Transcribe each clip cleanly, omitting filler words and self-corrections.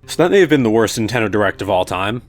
So that may have been the worst Nintendo Direct of all time.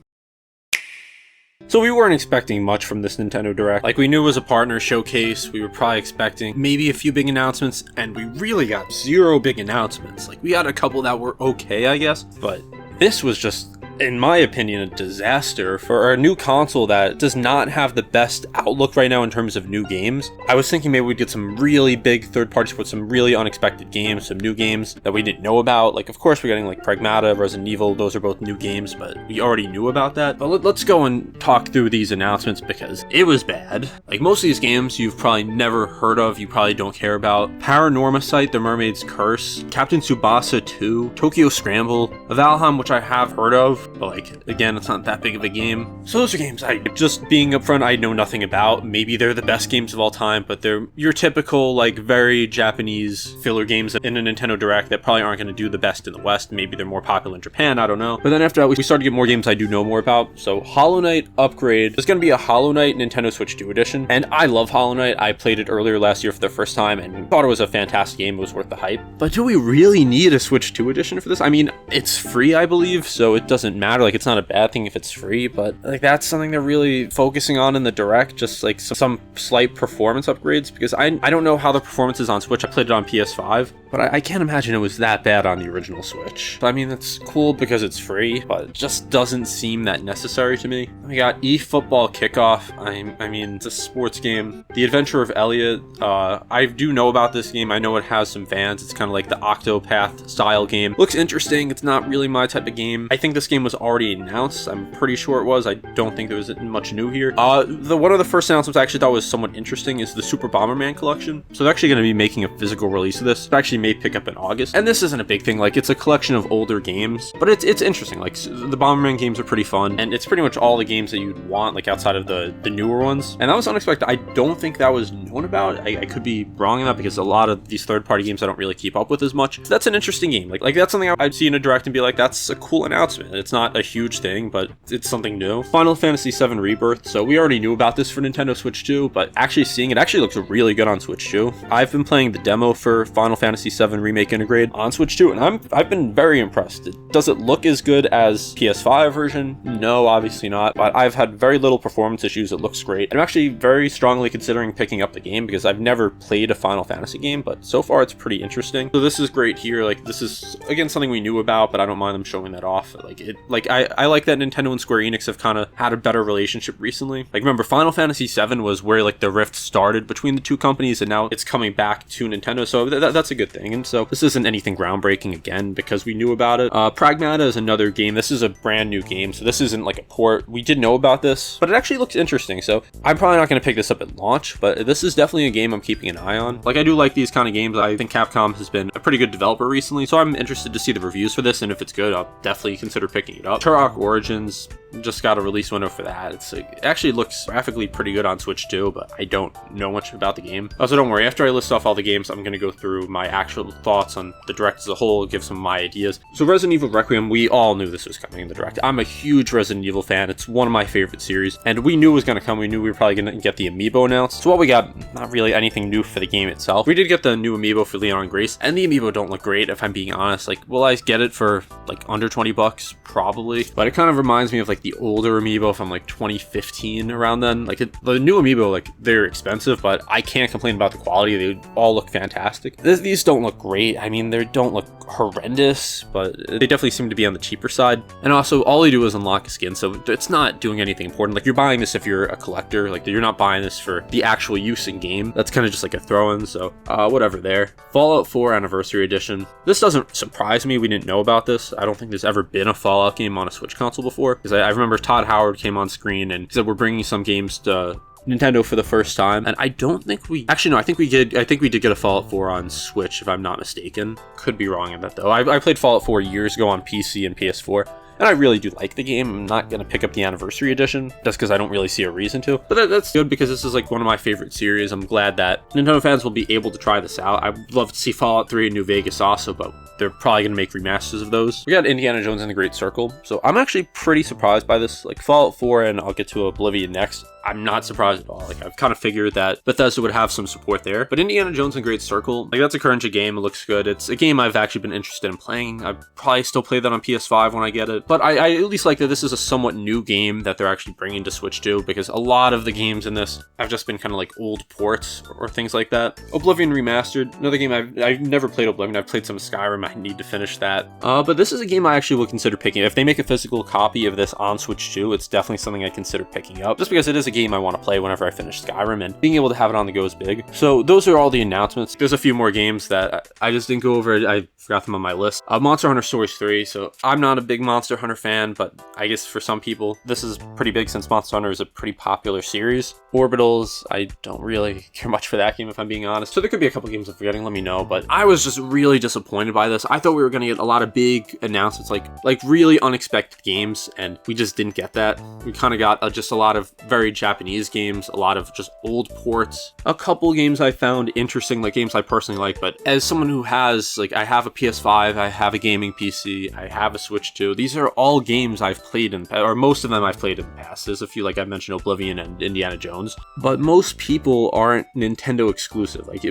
So we weren't expecting much from this Nintendo Direct. Like, we knew it was a partner showcase, we were probably expecting maybe a few big announcements, and we really got 0 big announcements. Like, we got a couple that were okay, I guess, but this was just, in my opinion, a disaster for a new console that does not have the best outlook right now in terms of new games. I was thinking maybe we'd get some really big third-party support, some really unexpected games, some new games that we didn't know about. Like, of course, we're getting like Pragmata, Resident Evil, those are both new games, but we already knew about that. But let's go and talk through these announcements because it was bad. Like, most of these games you've probably never heard of, you probably don't care about. Paranormasight, The Mermaid's Curse, Captain Tsubasa 2, Tokyo Scramble, Valheim, which I have heard of, but like, again, it's not that big of a game. So those are games just being upfront, I know nothing about. Maybe they're the best games of all time, but they're your typical, like, very Japanese filler games in a Nintendo Direct that probably aren't going to do the best in the West. Maybe they're more popular in Japan, I don't know. But then after that, we started to get more games I do know more about. So Hollow Knight upgrade. There's going to be a Hollow Knight Nintendo Switch 2 edition, and I love Hollow Knight. I played it earlier last year for the first time and thought it was a fantastic game. It was worth the hype. But do we really need a Switch 2 edition for this? I mean, it's free, I believe, so it doesn't matter. Like, it's not a bad thing if it's free, but like, that's something they're really focusing on in the Direct, just like some slight performance upgrades, because I don't know how the performance is on Switch. I played it on PS5, but I can't imagine it was that bad on the original Switch. I mean, it's cool because it's free, but it just doesn't seem that necessary to me. We got eFootball Kickoff. I mean, it's a sports game. The Adventure of Elliot. I do know about this game. I know it has some fans. It's kind of like the Octopath style game. Looks interesting. It's not really my type of game. I think this game was already announced. I'm pretty sure it was. I don't think there was much new here. One of the first announcements I actually thought was somewhat interesting is the Super Bomberman collection. So they're actually going to be making a physical release of this. It actually may pick up in August. And this isn't a big thing. Like, it's a collection of older games, but it's interesting. Like, the Bomberman games are pretty fun, and it's pretty much all the games that you'd want, like, outside of the newer ones. And that was unexpected. I don't think that was known about. I could be wrong in that because a lot of these third-party games I don't really keep up with as much. So that's an interesting game. Like that's something I'd see in a Direct and be like, that's a cool announcement. It's not a huge thing, but it's something new. Final Fantasy VII Rebirth. So we already knew about this for Nintendo Switch 2, but actually seeing it actually looks really good on Switch 2. I've been playing the demo for Final Fantasy VII Remake Integrate on Switch 2, and I've been very impressed. Does it look as good as PS5 version? No, obviously not, but I've had very little performance issues. It looks great. I'm actually very strongly considering picking up the game because I've never played a Final Fantasy game, but so far it's pretty interesting. So this is great here. Like, this is, again, something we knew about, but I don't mind them showing that off. I like that Nintendo and Square Enix have kind of had a better relationship recently. Like, remember, Final Fantasy VII was where, like, the rift started between the two companies, and now it's coming back to Nintendo, so that's a good thing. And so this isn't anything groundbreaking, again, because we knew about it. Pragmata is another game. This is a brand new game, so this isn't like a port. We did know about this, but it actually looks interesting, so I'm probably not going to pick this up at launch, but this is definitely a game I'm keeping an eye on. Like, I do like these kind of games. I think Capcom has been a pretty good developer recently, so I'm interested to see the reviews for this, and if it's good, I'll definitely consider picking it up. Turok Origins, just got a release window for that. It actually looks graphically pretty good on Switch 2, but I don't know much about the game. Also, don't worry, after I list off all the games, I'm going to go through my actual thoughts on the Direct as a whole, give some of my ideas. So Resident Evil Requiem, we all knew this was coming in the Direct. I'm a huge Resident Evil fan. It's one of my favorite series, and we knew it was going to come. We knew we were probably going to get the amiibo announced. So what we got, not really anything new for the game itself. We did get the new amiibo for Leon and Grace, and the amiibo don't look great, if I'm being honest. Like, will I get it for like under 20 bucks? Probably. But it kind of reminds me of like the older amiibo from like 2015, around then. Like, the new amiibo, like, they're expensive, but I can't complain about the quality. They all look fantastic. These don't look great. I mean, they don't look horrendous, but they definitely seem to be on the cheaper side. And also, all you do is unlock a skin, so it's not doing anything important. Like, you're buying this if you're a collector. Like, you're not buying this for the actual use in game. That's kind of just like a throw-in, so whatever there. Fallout 4 Anniversary Edition. This doesn't surprise me. We didn't know about this. I don't think there's ever been a Fallout game on a Switch console before, because I remember Todd Howard came on screen and said we're bringing some games to Nintendo for the first time, and I don't think we actually, no, I think we did get a Fallout 4 on Switch, if I'm not mistaken. Could be wrong in that though. I played Fallout 4 years ago on PC and PS4, And I really do like the game. I'm not going to pick up the Anniversary Edition just because I don't really see a reason to. But that's good because this is like one of my favorite series. I'm glad that Nintendo fans will be able to try this out. I'd love to see Fallout 3 in New Vegas also, but they're probably going to make remasters of those. We got Indiana Jones and the Great Circle, so I'm actually pretty surprised by this. Like Fallout 4, and I'll get to Oblivion next, I'm not surprised at all. Like I've kind of figured that Bethesda would have some support there. But Indiana Jones and Great Circle, like that's a current game. It looks good. It's a game I've actually been interested in playing. I'd probably still play that on PS5 when I get it. But I at least like that this is a somewhat new game that they're actually bringing to Switch 2, because a lot of the games in this have just been kind of like old ports or things like that. Oblivion Remastered, another game I've never played Oblivion. I've played some Skyrim. I need to finish that. But this is a game I actually would consider picking. If they make a physical copy of this on Switch 2, it's definitely something I'd consider picking up, just because it is a game I want to play whenever I finish Skyrim, and being able to have it on the go is big. So those are all the announcements. There's a few more games that I just didn't go over. I forgot them on my list. Monster Hunter Stories 3. So I'm not a big Monster Hunter fan, but I guess for some people this is pretty big since Monster Hunter is a pretty popular series. Orbitals, I don't really care much for that game if I'm being honest. So there could be a couple games I'm forgetting, let me know. But I was just really disappointed by this. I thought we were going to get a lot of big announcements, like really unexpected games, and we just didn't get that. We kind of got just a lot of very Japanese games, a lot of just old ports, a couple games I found interesting, like games I personally like. But as someone who has, like, I have a PS5, I have a gaming PC, I have a Switch 2, these are all games I've played in, or most of them I've played in the past. There's a few, like I mentioned, Oblivion and Indiana Jones, but most people aren't Nintendo exclusive. Like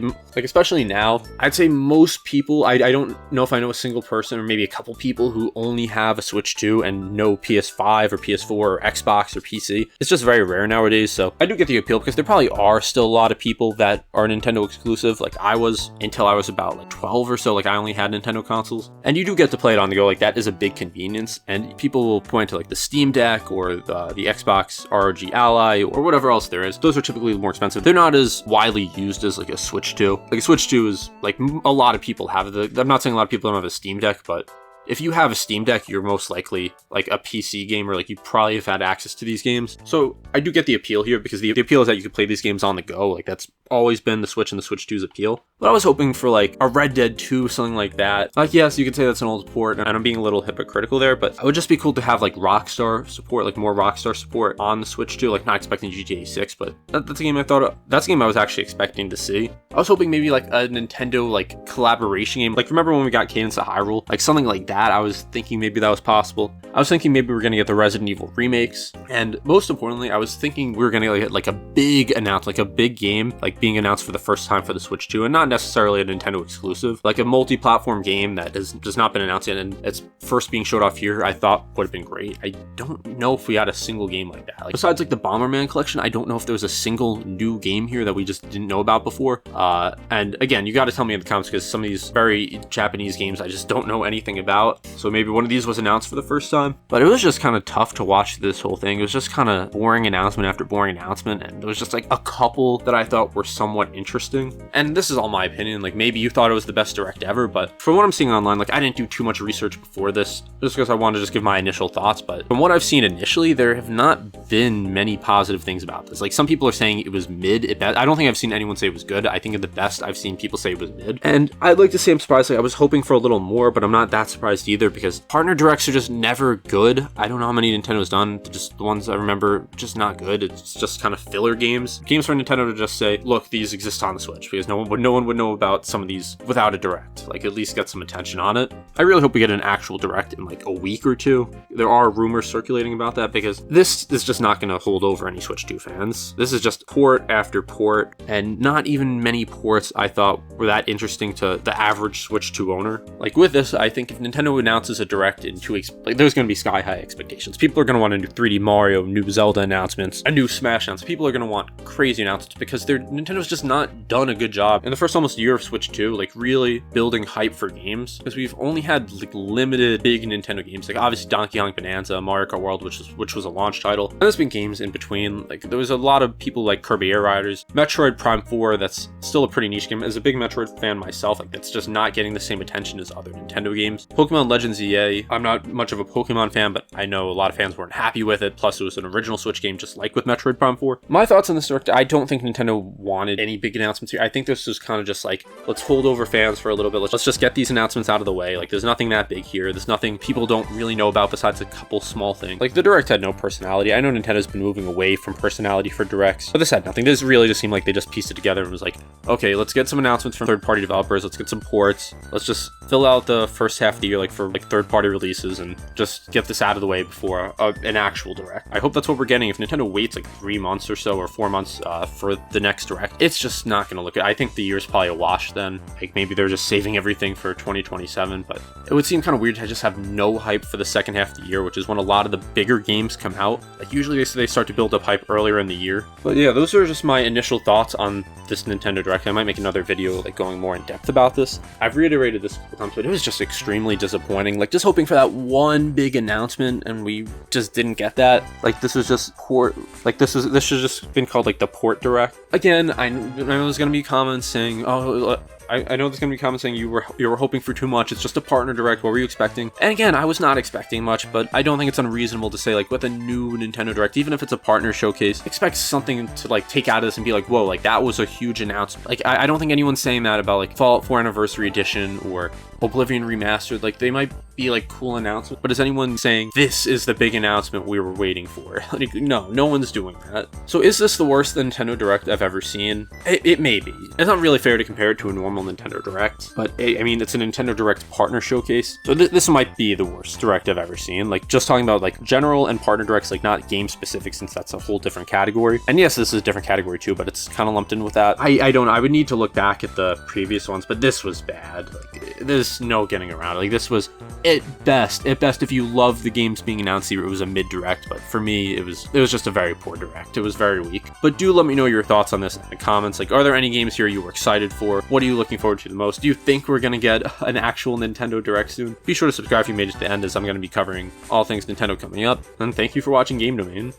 especially now, I'd say most people, I don't know if I know a single person or maybe a couple people who only have a Switch 2 and no PS5 or PS4 or Xbox or PC. It's just very rare nowadays. So I do get the appeal, because there probably are still a lot of people that are Nintendo exclusive, like I was until I was about like 12 or so. Like I only had Nintendo consoles, and you do get to play it on the go. Like that is a big convenience, and people will point to like the Steam Deck or the Xbox ROG Ally or whatever else there is. Those are typically more expensive. They're not as widely used as like a Switch 2. Like a Switch 2 is like a lot of people have it. I'm not saying a lot of people don't have a Steam Deck, but if you have a Steam Deck, you're most likely like a PC gamer. Like you probably have had access to these games. So I do get the appeal here, because the appeal is that you can play these games on the go. Like that's always been the Switch and the Switch 2's appeal. But I was hoping for like a Red Dead 2, something like that. Like, yes, you could say that's an old port, and I'm being a little hypocritical there, but it would just be cool to have like Rockstar support, like more Rockstar support on the Switch 2. Like not expecting GTA 6, but that's a game that's a game I was actually expecting to see. I was hoping maybe like a Nintendo like collaboration game. Like remember when we got Cadence of Hyrule? Like something like that. I was thinking maybe that was possible. I was thinking maybe we were going to get the Resident Evil remakes, and most importantly, I was thinking we were going to get like a big announcement, like a big game, like being announced for the first time for the Switch 2, and not necessarily a Nintendo exclusive, like a multi-platform game that has not been announced yet, and it's first being showed off here. I thought would have been great. I don't know if we had a single game like that. Like besides like the Bomberman collection, I don't know if there was a single new game here that we just didn't know about before. And again, you got to tell me in the comments, because some of these very Japanese games I just don't know anything about. So maybe one of these was announced for the first time. But it was just kind of tough to watch this whole thing. It was just kind of boring announcement after boring announcement, and there was just like a couple that I thought were somewhat interesting. And this is all my opinion. Like maybe you thought it was the best direct ever, but from what I'm seeing online, like I didn't do too much research before this, just because I wanted to just give my initial thoughts. But from what I've seen initially, there have not been many positive things about this. Like some people are saying it was mid. I don't think I've seen anyone say it was good. I think at the best I've seen people say it was mid. And I'd like to say I'm surprised. Like I was hoping for a little more, but I'm not that surprised either, because partner directs are just never good. I don't know how many Nintendo's done. Just the ones I remember, just not good. It's just kind of filler games for Nintendo to just say, look, these exist on the Switch, because no one would know about some of these without a direct. Like at least get some attention on it. I really hope we get an actual direct in like a week or two. There are rumors circulating about that, because this is just not going to hold over any Switch 2 fans. This is just port after port, and not even many ports I thought were that interesting to the average Switch 2 owner. Like with this, I think if Nintendo announces a direct in 2 weeks, like there's going to be sky high expectations. People are going to want a new 3D Mario, new Zelda announcements, a new Smash announcement. People are going to want crazy announcements, because Nintendo's just not done a good job in the first almost year of Switch 2, like really building hype for games, because we've only had like limited big Nintendo games, like obviously Donkey Kong Bonanza, Mario Kart World, which was a launch title, and there's been games in between. Like there was a lot of people like Kirby Air Riders, Metroid Prime 4, that's still a pretty niche game. As a big Metroid fan myself, like that's just not getting the same attention as other Nintendo games. Pokemon Pokemon Legends EA, I'm not much of a Pokemon fan, but I know a lot of fans weren't happy with it, plus it was an original Switch game just like with Metroid Prime 4. My thoughts on this Direct, I don't think Nintendo wanted any big announcements here. I think this was kind of just like, let's hold over fans for a little bit, let's just get these announcements out of the way. Like, there's nothing that big here, there's nothing people don't really know about besides a couple small things. Like, the Direct had no personality. I know Nintendo's been moving away from personality for Directs, but this had nothing. This really just seemed like they just pieced it together and was like, okay, let's get some announcements from third-party developers, let's get some ports, let's just fill out the first half of the year like for like third-party releases and just get this out of the way before an actual Direct. I hope that's what we're getting. If Nintendo waits like 3 months or so, or 4 months for the next Direct, it's just not gonna look good. I think the year's probably a wash then. Like, maybe they're just saving everything for 2027, but it would seem kind of weird to just have no hype for the second half of the year, which is when a lot of the bigger games come out. Like, usually they start to build up hype earlier in the year. But yeah, those are just my initial thoughts on this Nintendo Direct. I might make another video like going more in depth about this. I've reiterated this a couple times, but it was just extremely disappointing. Like, just hoping for that one big announcement, and we just didn't get that. Like, this was just port. Like, this should just been called like the Port Direct. Again, I know there's gonna be comments saying, oh, I know there's gonna be comments saying you were hoping for too much. It's just a partner Direct. What were you expecting? And again, I was not expecting much, but I don't think it's unreasonable to say, like, with a new Nintendo Direct, even if it's a partner showcase, expect something to like take out of this and be like, whoa, like that was a huge announcement. Like, I don't think anyone's saying that about like Fallout 4 Anniversary Edition or Oblivion Remastered. Like, they might be like cool announcements, but is anyone saying this is the big announcement we were waiting for? Like, no one's doing that. So is this the worst Nintendo Direct I've ever seen? It may be. It's not really fair to compare it to a normal Nintendo Direct, but I mean, it's a Nintendo Direct partner showcase, so this might be the worst Direct I've ever seen. Like, just talking about like general and partner Directs, like not game specific, since that's a whole different category. And yes, this is a different category too, but it's kind of lumped in with that. I don't know. I would need to look back at the previous ones, but this was bad. Like, there's no getting around it. Like, this was at best, if you love the games being announced here, it was a mid Direct, but for me, it was just a very poor Direct. It was very weak. But do let me know your thoughts on this in the comments. Like, are there any games here you were excited for? What are you looking forward to the most? Do you think we're gonna get an actual Nintendo Direct soon? Be sure to subscribe if you made it to the end, as I'm gonna be covering all things Nintendo coming up. And thank you for watching Game Domain.